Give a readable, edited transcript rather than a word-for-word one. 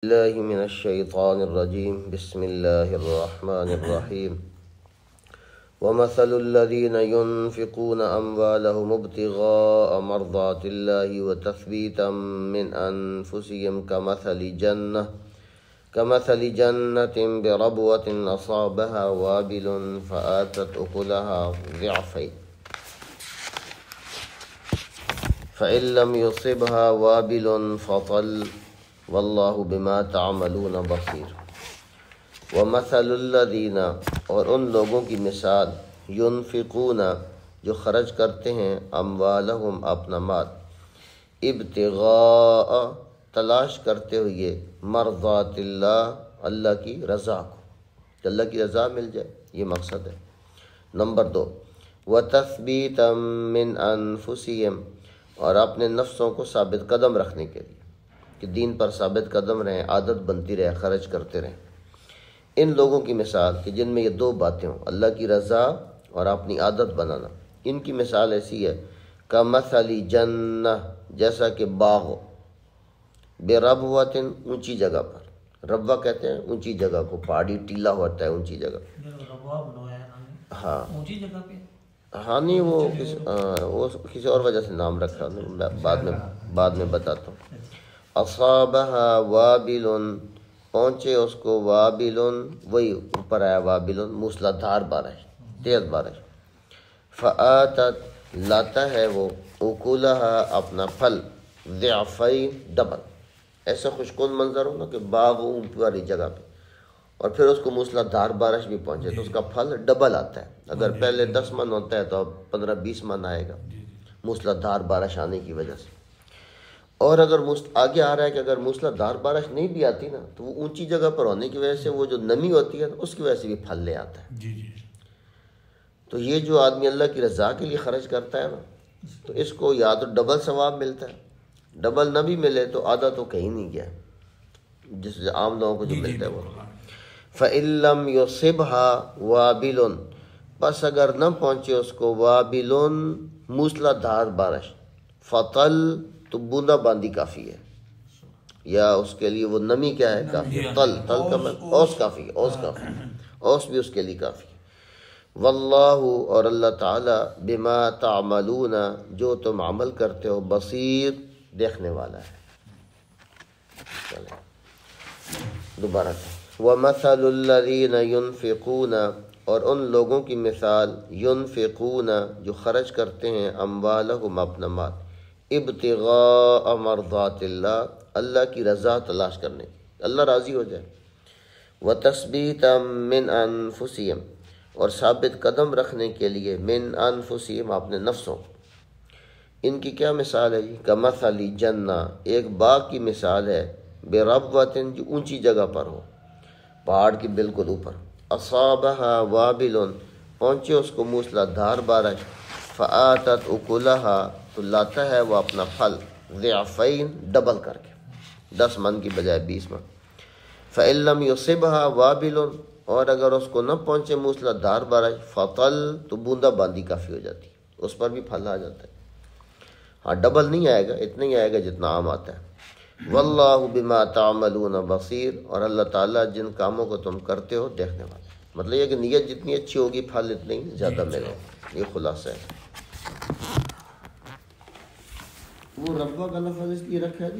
الله من الشيطان الرجيم بسم الله الرحمن الرحيم ومثل الذين ينفقون أموالهم ابتغاء مرضات الله وتثبيتا من أنفسهم كمثل جنة بربوة أصابها وابل فآتت أكلها ضعفين فإن لم يصبها وابل فطل واللہ بما تعملون بصیر۔ ومثل الذین، اور ان لوگوں کی مثال، ینفقون، جو خرچ کرتے ہیں، اموالہم، اپنا مال، ابتغاء، تلاش کرتے ہوئے، مرضات اللہ، اللہ کی رضا کو، کہ اللہ کی رضا مل جائے، یہ مقصد ہے۔ نمبر 2، وتثبیتا من انفسہم، اور اپنے نفسوں کو ثابت قدم رکھنے کے لیے کہ دین پر ثابت قدم رہیں، عادت بنتی رہے، خرچ کرتے رہیں۔ ان لوگوں کی مثال کہ جن میں یہ دو باتیں ہوں، اللہ کی رضا اور اپنی عادت بنانا، ان کی مثال ایسی ہے کمثل جنہ، جیسا کہ باغ ہو، بربوۃ، اونچی جگہ پر۔ ربوہ کہتے ہیں اونچی جگہ کو، پہاڑی ٹیلا ہوتا ہے اونچی جگہ۔ ہاں ہاں، نہیں وہ کسی اور وجہ سے نام رکھا، بعد میں بتاتا ہوں۔ اصابها وابل، پہنچے اس کو، وابل، وہی اوپر آیا وابل، موسلادھار بارش، تیز بارش۔ فآتت، لاتا ہے وہ، اکلها، اپنا پھل، ضعفین، ڈبل۔ ایسا خوشکون منظر ہو نا کہ باغ اوپر والی جگہ پہ، اور پھر اس کو موسلادھار بارش بھی پہنچے تو اس کا پھل ڈبل آتا ہے۔ اگر پہلے 10 من ہوتا ہے تو اب 15-20 من آئے گا، موسلادھار بارش آنے کی وجہ سے۔ اور اگر آگے آ رہا ہے کہ اگر موسلادھار بارش نہیں بھی آتی نا تو وہ اونچی جگہ پر ہونے کی وجہ سے وہ جو نمی ہوتی ہے اس کی وجہ سے بھی پھل لے آتا ہے۔ تو یہ جو آدمی اللہ کی رضا کے لیے خرچ کرتا ہے نا تو اس کو یا تو ڈبل ثواب ملتا ہے، ڈبل نہ بھی ملے تو آدھا تو کہیں نہیں گیا، جس عام لوگوں کو جو ملتا ہے وہ۔ فَإِن لَّمْ يُصِبْهَا وَابِلٌ، پس اگر نہ پہنچے اس کو، وابل، موسلادھار بارش، فطل، تو بوندا باندی کافی ہے، یا اس کے لیے وہ نمی کیا ہے، کافی ہے۔ تل کا اوس کافی ہے، اوس بھی اس کے لیے کافی ہے۔ واللہ، اور اللہ تعالی، بما تعملون، جو تم عمل کرتے ہو، بصیر، دیکھنے والا ہے۔ دوبارہ ومثل الذین ینفقون، اور ان لوگوں کی مثال، ینفقون، جو خرچ کرتے ہیں، اموالہم، اپنا مال، ابتغاء مرضات اللہ، اللہ کی رضا تلاش کرنے کی، اللہ راضی ہو جائے، وتثبیتا من انفسہم، اور ثابت قدم رکھنے کے لیے، من انفسہم، اپنے نفسوں۔ ان کی کیا مثال ہے؟ کمثل جنہ، ایک باغ کی مثال ہے، بربوۃ، جو اونچی جگہ پر ہو، پہاڑ کی بالکل اوپر، اصابها وابل، پہنچے اس کو موسلادھار بارش، فآتت اکلها، تو لاتا ہے وہ اپنا پھل، ضعفین، ڈبل کر کے، 10 من کی بجائے 20 من۔ فإن لم يصبها وابل، اور اگر اس کو نہ پہنچے موسلادھار بارش، فطل، تو بوندا باندی کافی ہو جاتی ہے، اس پر بھی پھل آ جاتا ہے۔ ہاں ڈبل نہیں آئے گا، اتنا ہی آئے گا جتنا عام آتا ہے۔ واللہ بما تعملون بصیر، اور اللہ تعالیٰ جن کاموں کو تم کرتے ہو دیکھنے والا۔ مطلب یہ کہ نیت جتنی اچھی ہوگی پھل اتنے ہی زیادہ ملے، یہ خلاصہ ہے۔ وہ ربہ کا لفظ اس لیے رکھا ہے